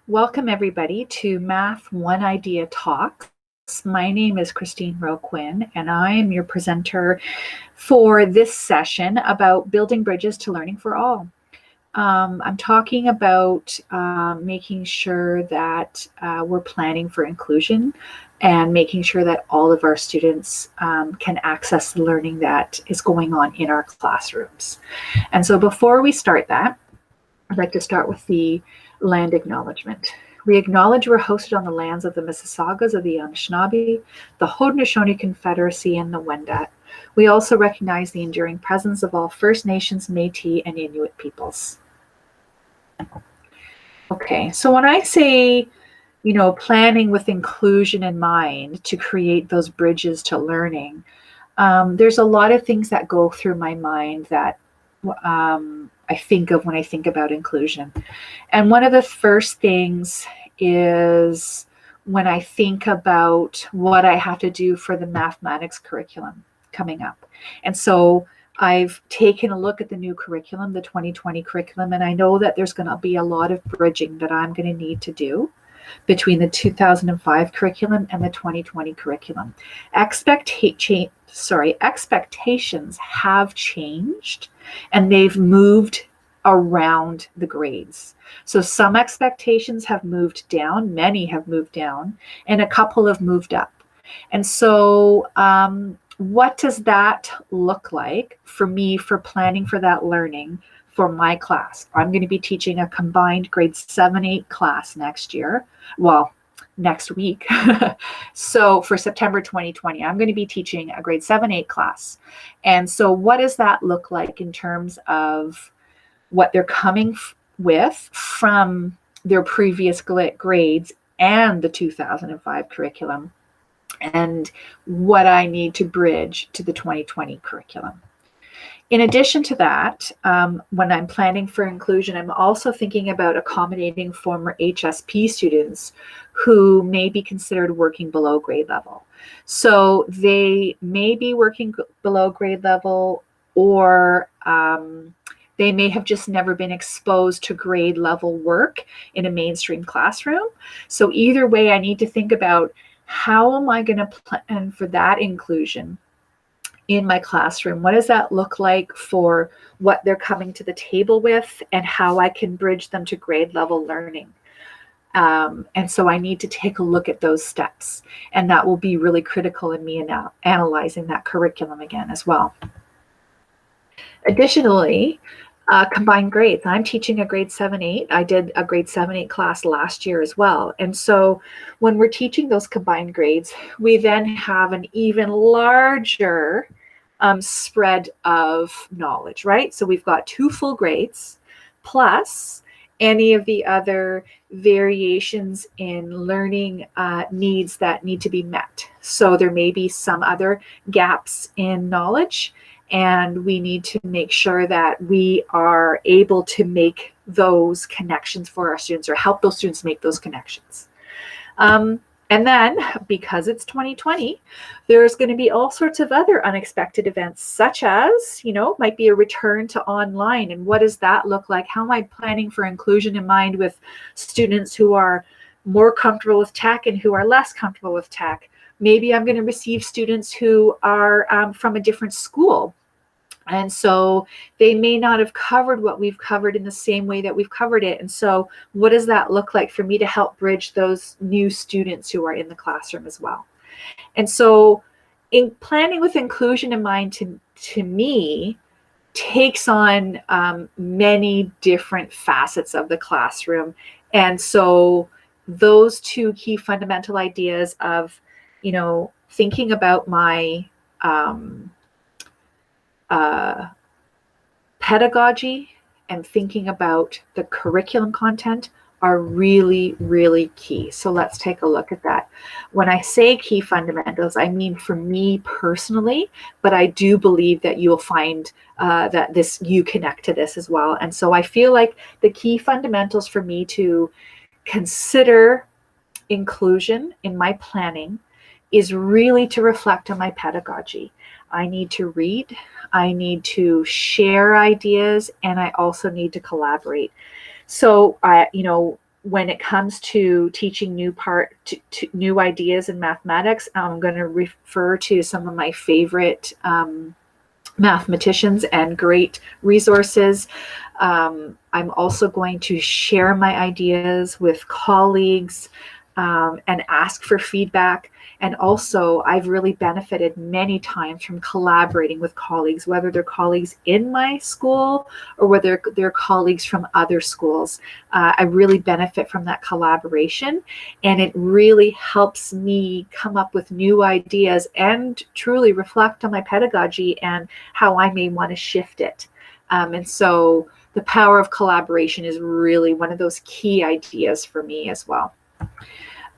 Welcome everybody to Math One Idea Talks. My name is Rowe Quinn, and I am your presenter for this session about building bridges to learning for all. I'm talking about making sure that we're planning for inclusion and making sure that all of our students can access the learning that is going on in our classrooms. And so before we start that, I'd like to start with the land acknowledgement. We acknowledge we're hosted on the lands of the Mississaugas of the Anishinaabe, the Haudenosaunee Confederacy, and the Wendat. We also recognize the enduring presence of all First Nations, Métis, and Inuit peoples. Okay, so when I say, planning with inclusion in mind to create those bridges to learning, there's a lot of things that go through my mind that I think of when I think about inclusion. And one of the first things is when I think about what I have to do for the mathematics curriculum coming up. And so I've taken a look at the new curriculum, the 2020 curriculum, and I know that there's going to be a lot of bridging that I'm going to need to do between the 2005 curriculum and the 2020 curriculum. Expectations have changed, and they've moved around the grades. So some expectations have moved down, many have moved down, and a couple have moved up. And so what does that look like for me for planning for that learning for my class? I'm going to be teaching a combined grade 7-8 class next year. Well, next week. So for September 2020, I'm going to be teaching a grade 7-8 class. And so what does that look like in terms of what they're coming with from their previous grades and the 2005 curriculum, and what I need to bridge to the 2020 curriculum. In addition to that, when I'm planning for inclusion, I'm also thinking about accommodating former HSP students who may be considered working below grade level. So they may be working below grade level, or they may have just never been exposed to grade level work in a mainstream classroom. So either way, I need to think about how am I going to plan for that inclusion in my classroom? What does that look like for what they're coming to the table with, and how I can bridge them to grade level learning? And so I need to take a look at those steps, and that will be really critical in me analyzing that curriculum again as well. Additionally, combined grades. I'm teaching a grade 7-8. I did a grade 7-8 class last year as well. And so when we're teaching those combined grades, we then have an even larger spread of knowledge, right? So we've got 2 full grades plus any of the other variations in learning needs that need to be met. So there may be some other gaps in knowledge, and we need to make sure that we are able to make those connections for our students, or help those students make those connections. And then, because it's 2020, there's going to be all sorts of other unexpected events, such as, might be a return to online. And what does that look like? How am I planning for inclusion in mind with students who are more comfortable with tech and who are less comfortable with tech? Maybe I'm going to receive students who are from a different school. And so they may not have covered what we've covered in the same way that we've covered it. And so what does that look like for me to help bridge those new students who are in the classroom as well? And so in planning with inclusion in mind, to me, takes on many different facets of the classroom. And so those 2 key fundamental ideas of, thinking about my pedagogy and thinking about the curriculum content are really, really key. So let's take a look at that. When I say key fundamentals, I mean for me personally, but I do believe that you'll find that you connect to this as well. And so I feel like the key fundamentals for me to consider inclusion in my planning is really to reflect on my pedagogy. I need to read, I need to share ideas, and I also need to collaborate. So when it comes to teaching to new ideas in mathematics, I'm going to refer to some of my favorite mathematicians and great resources. I'm also going to share my ideas with colleagues and ask for feedback. And also, I've really benefited many times from collaborating with colleagues, whether they're colleagues in my school or whether they're colleagues from other schools. I really benefit from that collaboration, and it really helps me come up with new ideas and truly reflect on my pedagogy and how I may want to shift it. And so the power of collaboration is really one of those key ideas for me as well.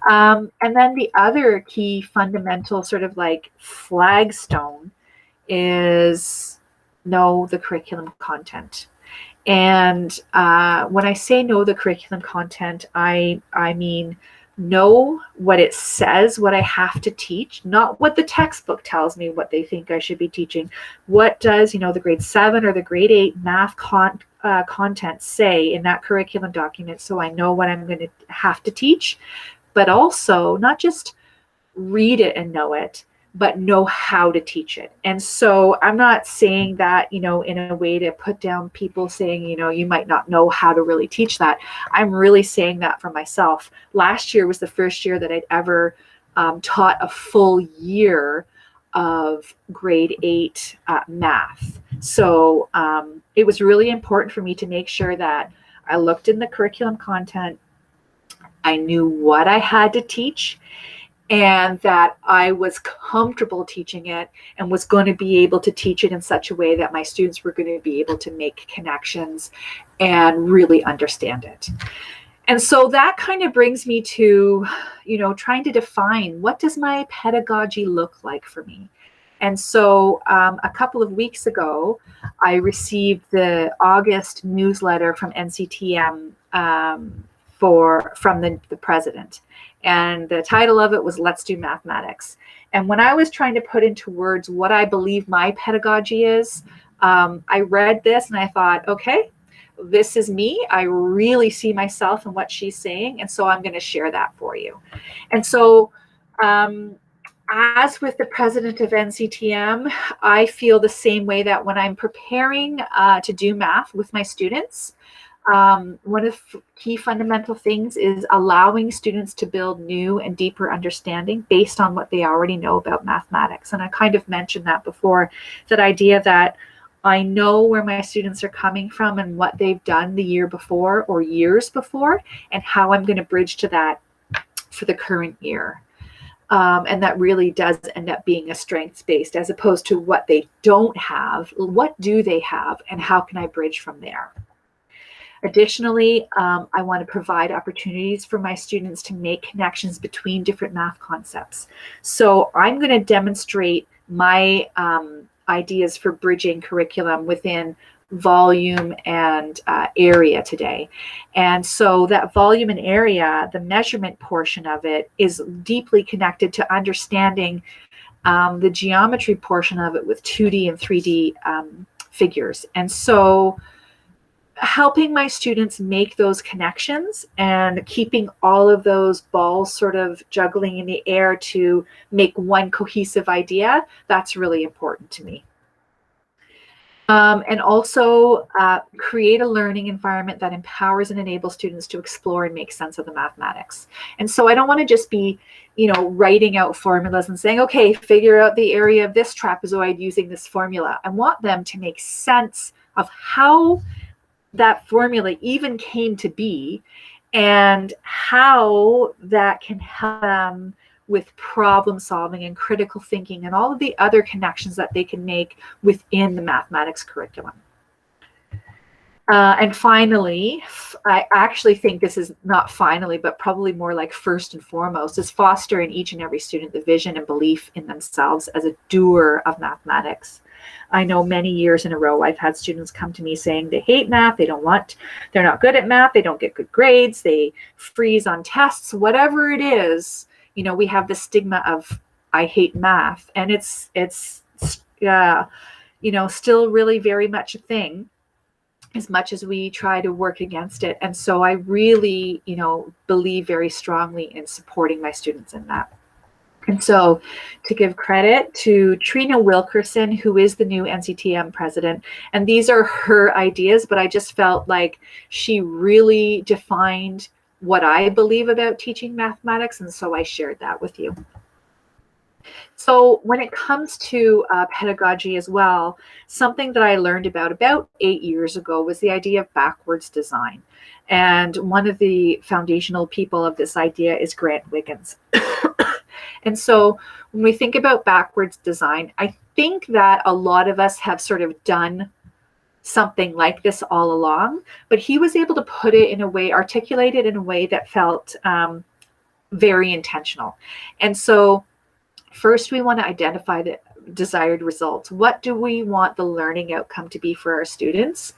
And then the other key fundamental sort of like flagstone is know the curriculum content. And when I say know the curriculum content, I mean know what it says, what I have to teach, not what the textbook tells me what they think I should be teaching. What does, the grade 7 or the grade 8 math content say in that curriculum document, so I know what I'm going to have to teach, but also not just read it and know it, but know how to teach it. And so I'm not saying that, in a way to put down people saying, you might not know how to really teach that. I'm really saying that for myself. Last year was the first year that I'd ever taught a full year of grade 8 math. So it was really important for me to make sure that I looked in the curriculum content, I knew what I had to teach, and that I was comfortable teaching it and was going to be able to teach it in such a way that my students were going to be able to make connections and really understand it. And so that kind of brings me to, trying to define, what does my pedagogy look like for me? And so a couple of weeks ago, I received the August newsletter from NCTM from the president. And the title of it was Let's Do Mathematics. And when I was trying to put into words what I believe my pedagogy is, I read this and I thought, okay, this is me. I really see myself in what she's saying. And so I'm going to share that for you. And so as with the president of NCTM, I feel the same way that when I'm preparing to do math with my students, one of the key fundamental things is allowing students to build new and deeper understanding based on what they already know about mathematics. And I kind of mentioned that before, that idea that I know where my students are coming from and what they've done the year before or years before, and how I'm going to bridge to that for the current year. And that really does end up being a strengths-based, as opposed to what they don't have. What do they have, and how can I bridge from there? Additionally, I want to provide opportunities for my students to make connections between different math concepts. So I'm going to demonstrate my ideas for bridging curriculum within volume and area today. And so that volume and area, the measurement portion of it, is deeply connected to understanding the geometry portion of it with 2D and 3D figures. And so helping my students make those connections and keeping all of those balls sort of juggling in the air to make one cohesive idea, that's really important to me. And also create a learning environment that empowers and enables students to explore and make sense of the mathematics. And so I don't want to just be, writing out formulas and saying, okay, figure out the area of this trapezoid using this formula. I want them to make sense of how that formula even came to be and how that can help them with problem solving and critical thinking and all of the other connections that they can make within the mathematics curriculum. And finally, I actually think this is not finally, but probably more like first and foremost, is foster in each and every student the vision and belief in themselves as a doer of mathematics. I know many years in a row, I've had students come to me saying they hate math, they're not good at math, they don't get good grades, they freeze on tests, whatever it is. We have the stigma of I hate math, and it's still really very much a thing. as much as we try to work against it. And so I really, believe very strongly in supporting my students in that. And so to give credit to Trina Wilkerson, who is the new NCTM president, and these are her ideas, but I just felt like she really defined what I believe about teaching mathematics, and so I shared that with you. So when it comes to pedagogy as well, something that I learned about 8 years ago was the idea of backwards design. And one of the foundational people of this idea is Grant Wiggins. And so when we think about backwards design, I think that a lot of us have sort of done something like this all along, but he was able to put it in a way, articulate it in a way that felt very intentional. And so first, we want to identify the desired results. What do we want the learning outcome to be for our students?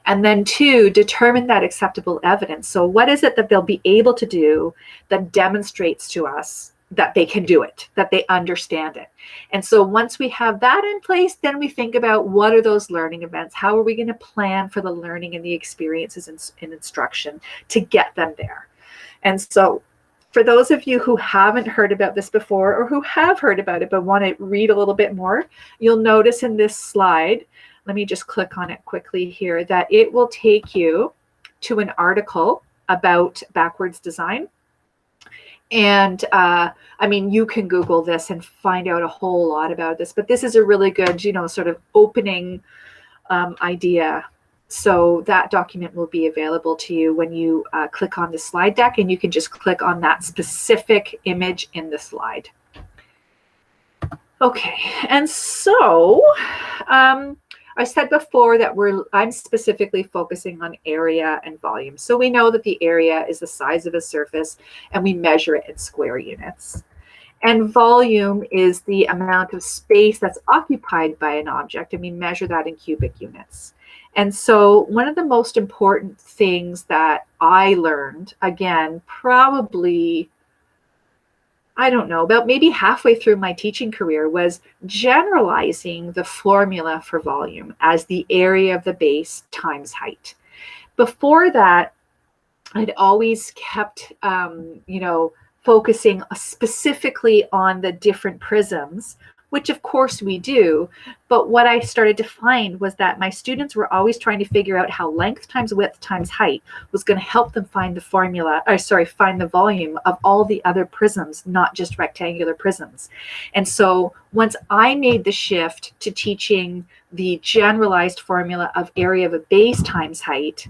And then 2, determine that acceptable evidence. So what is it that they'll be able to do that demonstrates to us that they can do it, that they understand it? And so once we have that in place, then we think about what are those learning events? How are we going to plan for the learning and the experiences in instruction to get them there? And so for those of you who haven't heard about this before, or who have heard about it but want to read a little bit more, you'll notice in this slide, let me just click on it quickly here, that it will take you to an article about backwards design. And you can Google this and find out a whole lot about this, but this is a really good, sort of opening idea. So that document will be available to you when you click on the slide deck, and you can just click on that specific image in the slide. Okay, and so I said before that I'm specifically focusing on area and volume. So we know that the area is the size of a surface, and we measure it in square units. And volume is the amount of space that's occupied by an object, and we measure that in cubic units. And so one of the most important things that I learned, again, probably, I don't know, about maybe halfway through my teaching career, was generalizing the formula for volume as the area of the base times height. Before that, I'd always kept, focusing specifically on the different prisms, which of course we do. But what I started to find was that my students were always trying to figure out how length times width times height was going to help them find find the volume of all the other prisms, not just rectangular prisms. And so once I made the shift to teaching the generalized formula of area of a base times height,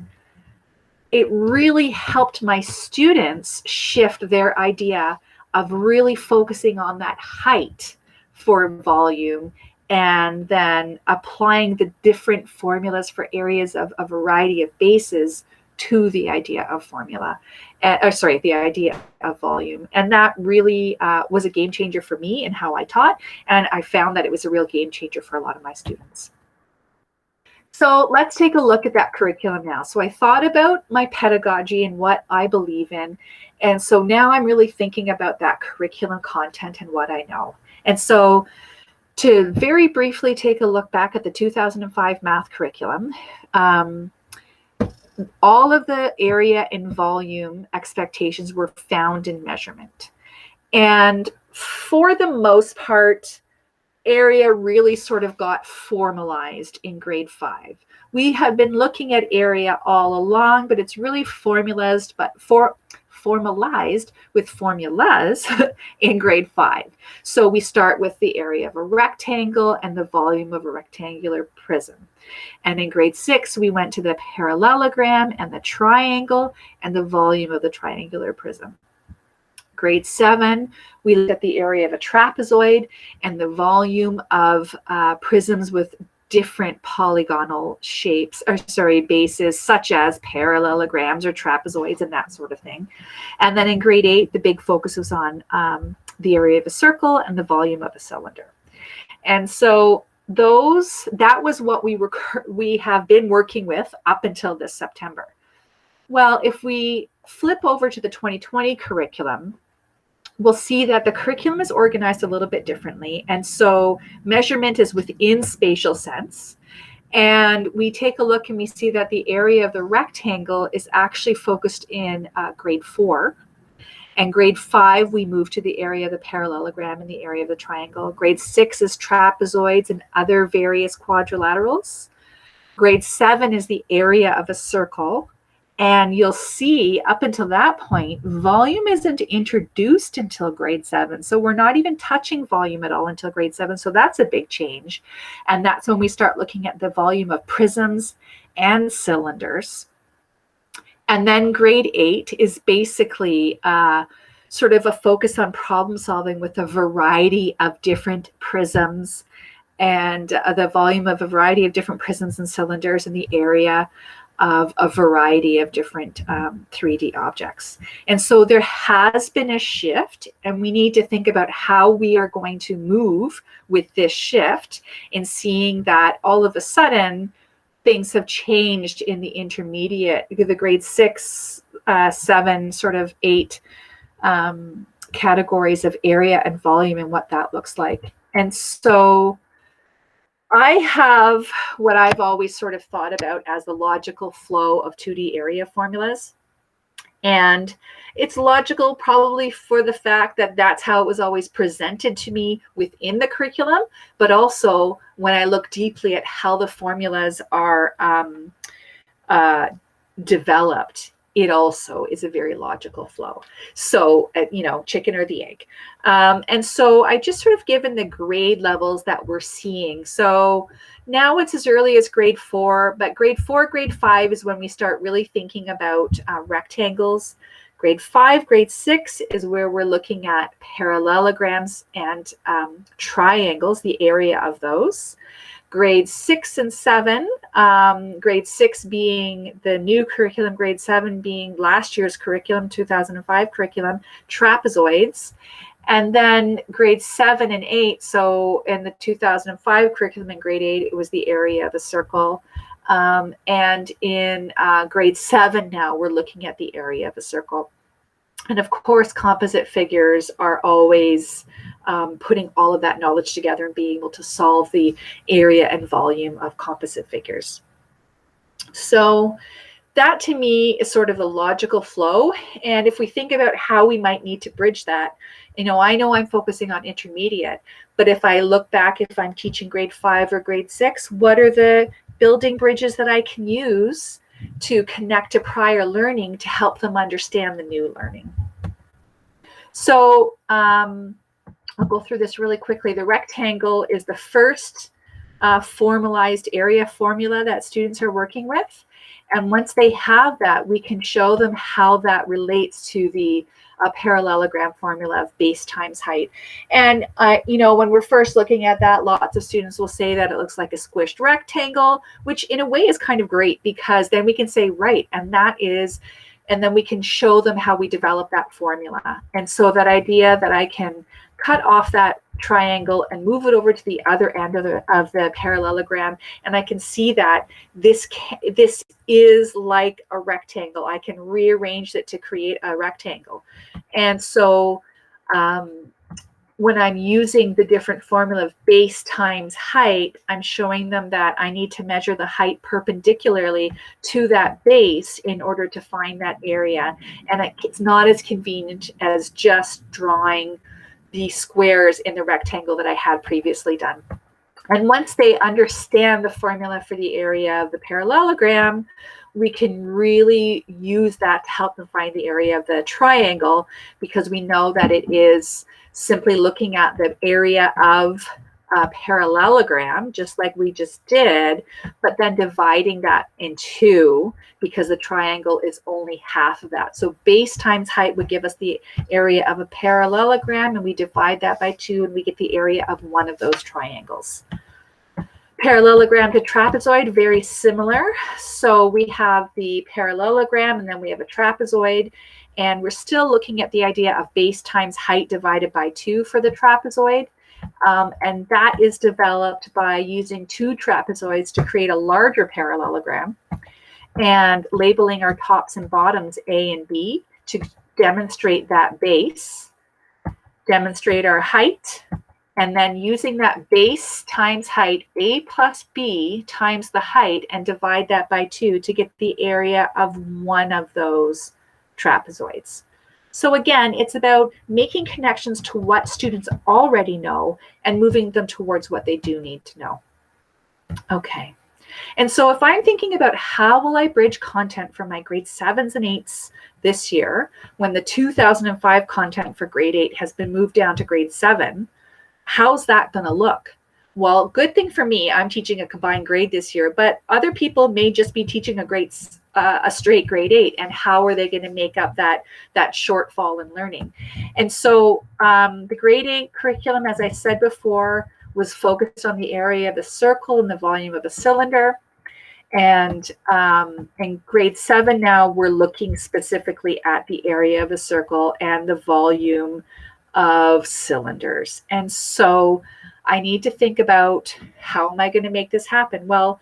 it really helped my students shift their idea of really focusing on that height for volume, and then applying the different formulas for areas of a variety of bases to the idea of formula, the idea of volume. And that really was a game changer for me in how I taught, and I found that it was a real game changer for a lot of my students. So let's take a look at that curriculum now. So I thought about my pedagogy and what I believe in. And so now I'm really thinking about that curriculum content and what I know. And so to very briefly take a look back at the 2005 math curriculum, all of the area and volume expectations were found in measurement. And for the most part, area really sort of got formalized in grade 5. We have been looking at area all along, but it's really formalized with formulas in grade 5. So we start with the area of a rectangle and the volume of a rectangular prism. And in grade 6, we went to the parallelogram and the triangle and the volume of the triangular prism. Grade 7, we looked at the area of a trapezoid and the volume of prisms with different polygonal bases, such as parallelograms or trapezoids and that sort of thing. And then in grade 8, the big focus was on the area of a circle and the volume of a cylinder. And so that was what we have been working with up until this September. Well, if we flip over to the 2020 curriculum, we'll see that the curriculum is organized a little bit differently. And so measurement is within spatial sense. And we take a look and we see that the area of the rectangle is actually focused in grade 4. And grade 5, we move to the area of the parallelogram and the area of the triangle. Grade 6 is trapezoids and other various quadrilaterals. Grade 7 is the area of a circle. And you'll see up until that point, volume isn't introduced until grade 7. So we're not even touching volume at all until grade 7. So that's a big change. And that's when we start looking at the volume of prisms and cylinders. And then grade 8 is basically sort of a focus on problem solving with a variety of different prisms and the volume of a variety of different prisms and cylinders in the area of a variety of different 3D objects. And so there has been a shift, and we need to think about how we are going to move with this shift in seeing that all of a sudden things have changed in the intermediate, the grade 6, 7, sort of 8 categories of area and volume and what that looks like. And so I have what I've always sort of thought about as the logical flow of 2D area formulas. And it's logical probably for the fact that that's how it was always presented to me within the curriculum, but also when I look deeply at how the formulas are developed, it also is a very logical flow. So, chicken or the egg. And so I just sort of given the grade levels that we're seeing. So now it's as early as grade 4, but grade 4, grade 5 is when we start really thinking about rectangles. Grade 5, grade 6 is where we're looking at parallelograms and triangles, the area of those. Grade 6 and 7, grade 6 being the new curriculum, grade 7 being last year's curriculum, 2005 curriculum, trapezoids. And then grade 7 and 8, so in the 2005 curriculum in grade 8, it was the area of a circle. And in grade 7 now, we're looking at the area of a circle. And of course, composite figures are always putting all of that knowledge together and being able to solve the area and volume of composite figures. So that to me is sort of the logical flow. And if we think about how we might need to bridge that, I know I'm focusing on intermediate, but if I look back, if I'm teaching grade 5 or grade 6, what are the building bridges that I can use to connect to prior learning to help them understand the new learning? So I'll go through this really quickly. The rectangle is the first formalized area formula that students are working with. And once they have that, we can show them how that relates to the parallelogram formula of base times height. And, when we're first looking at that, lots of students will say that it looks like a squished rectangle, which in a way is kind of great because then we can say, right, and then we can show them how we develop that formula. And so that idea that I can cut off that triangle and move it over to the other end of the parallelogram, and I can see that this is like a rectangle. I can rearrange it to create a rectangle. And so when I'm using the different formula of base times height, I'm showing them that I need to measure the height perpendicularly to that base in order to find that area. And it's not as convenient as just drawing the squares in the rectangle that I had previously done. And once they understand the formula for the area of the parallelogram, we can really use that to help them find the area of the triangle, because we know that it is simply looking at the area of a parallelogram, just like we just did, but then dividing that in 2, because the triangle is only half of that. So base times height would give us the area of a parallelogram, and we divide that by 2, and we get the area of one of those triangles. Parallelogram to trapezoid, very similar. So we have the parallelogram, and then we have a trapezoid, and we're still looking at the idea of base times height divided by 2 for the trapezoid. And that is developed by using 2 trapezoids to create a larger parallelogram and labeling our tops and bottoms A and B to demonstrate that base, demonstrate our height, and then using that base times height, A plus B times the height, and divide that by 2 to get the area of one of those trapezoids. So again, it's about making connections to what students already know and moving them towards what they do need to know. Okay. And so if I'm thinking about how will I bridge content for my grade 7s and 8s this year, when the 2005 content for grade 8 has been moved down to grade 7, how's that going to look? Well, good thing for me, I'm teaching a combined grade this year, but other people may just be teaching a straight grade 8, and how are they going to make up that shortfall in learning? And so the grade 8 curriculum, as I said before, was focused on the area of the circle and the volume of a cylinder. And in grade 7 now, we're looking specifically at the area of a circle and the volume of cylinders. And so I need to think about, how am I going to make this happen? Well,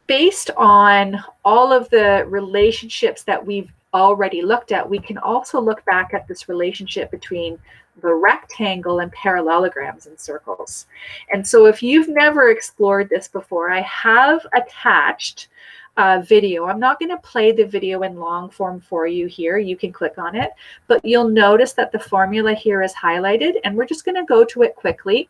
based on all of the relationships that we've already looked at, we can also look back at this relationship between the rectangle and parallelograms and circles. And so if you've never explored this before, I have attached a video. I'm not going to play the video in long form for you here. You can click on it, but you'll notice that the formula here is highlighted, and we're just going to go to it quickly.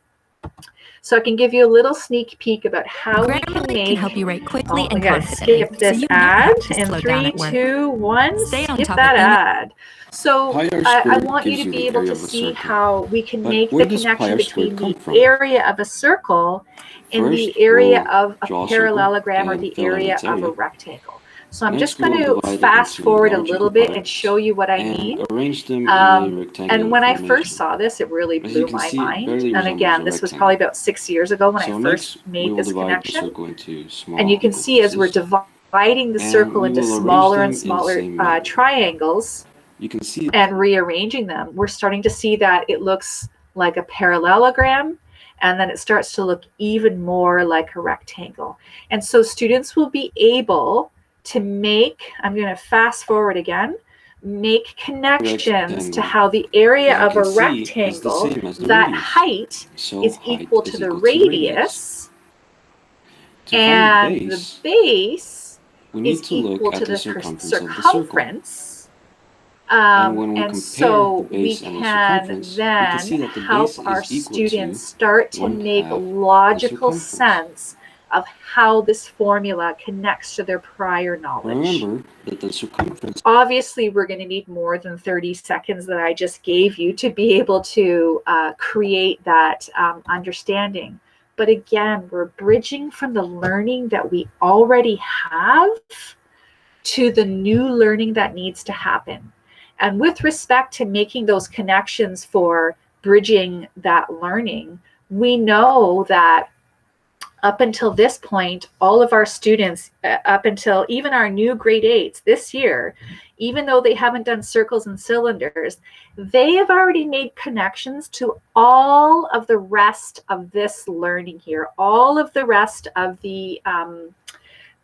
So I can give you a little sneak peek about how we can make. Can help you write quickly and confidently. Skip this ad in 3, 2, 1. Skip that ad. So I want you to be able to see how we can make the connection between the area of a circle and the area of a parallelogram, or the area of a rectangle. So I'm just going to fast forward a little bit and show you what I mean. And when I first saw this, it really blew my mind. And again, this was probably about 6 years ago when I first made this connection. And you can see as we're dividing the circle into smaller and smaller triangles, you can see, and rearranging them, we're starting to see that it looks like a parallelogram, and then it starts to look even more like a rectangle. And so students will be able to make, I'm going to fast forward again, make connections to how the area of a rectangle, that height is equal to the radius, and the base is equal to the circumference. And so we can then help our students start to make logical sense of how this formula connects to their prior knowledge. Remember that the circumference. Obviously, we're going to need more than 30 seconds that I just gave you to be able to create that understanding. But again, we're bridging from the learning that we already have to the new learning that needs to happen. And with respect to making those connections for bridging that learning, we know that up until this point, all of our students, up until even our new grade 8s this year, even though they haven't done circles and cylinders, they have already made connections to all of the rest of this learning here, all of the rest of the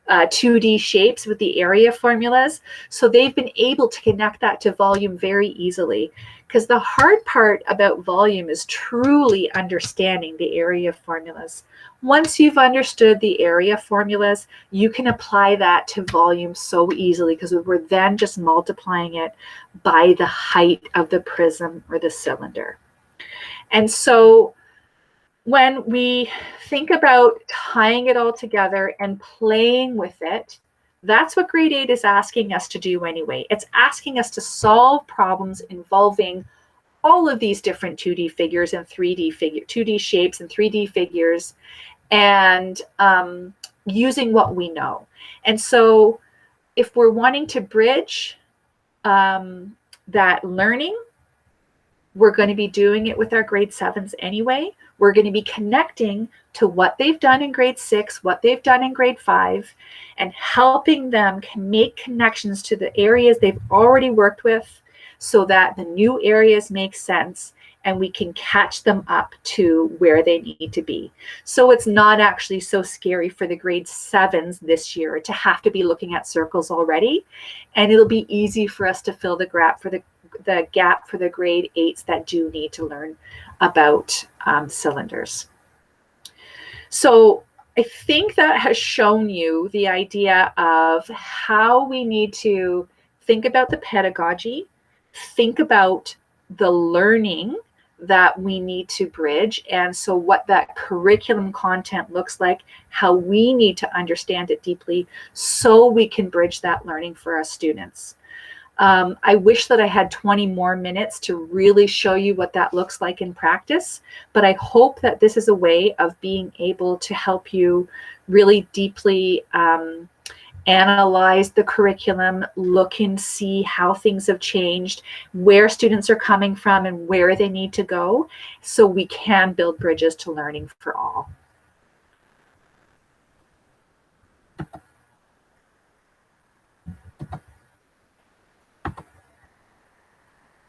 2D shapes with the area formulas. So they've been able to connect that to volume very easily, because the hard part about volume is truly understanding the area formulas. Once you've understood the area formulas, you can apply that to volume so easily, because we're then just multiplying it by the height of the prism or the cylinder. And so when we think about tying it all together and playing with it, that's what grade 8 is asking us to do anyway. It's asking us to solve problems involving all of these different 2D figures and 2D shapes and 3D figures, and using what we know. And so if we're wanting to bridge that learning, we're going to be doing it with our grade 7s anyway. We're going to be connecting to what they've done in grade 6, what they've done in grade 5, and helping them make connections to the areas they've already worked with, so that the new areas make sense and we can catch them up to where they need to be. So it's not actually so scary for the grade 7s this year to have to be looking at circles already, and it'll be easy for us to fill the gap for the the gap for the grade 8s that do need to learn about cylinders. So I think that has shown you the idea of how we need to think about the pedagogy, think about the learning that we need to bridge, and so what that curriculum content looks like, how we need to understand it deeply so we can bridge that learning for our students. I wish that I had 20 more minutes to really show you what that looks like in practice, but I hope that this is a way of being able to help you really deeply analyze the curriculum, look and see how things have changed, where students are coming from and where they need to go, so we can build bridges to learning for all.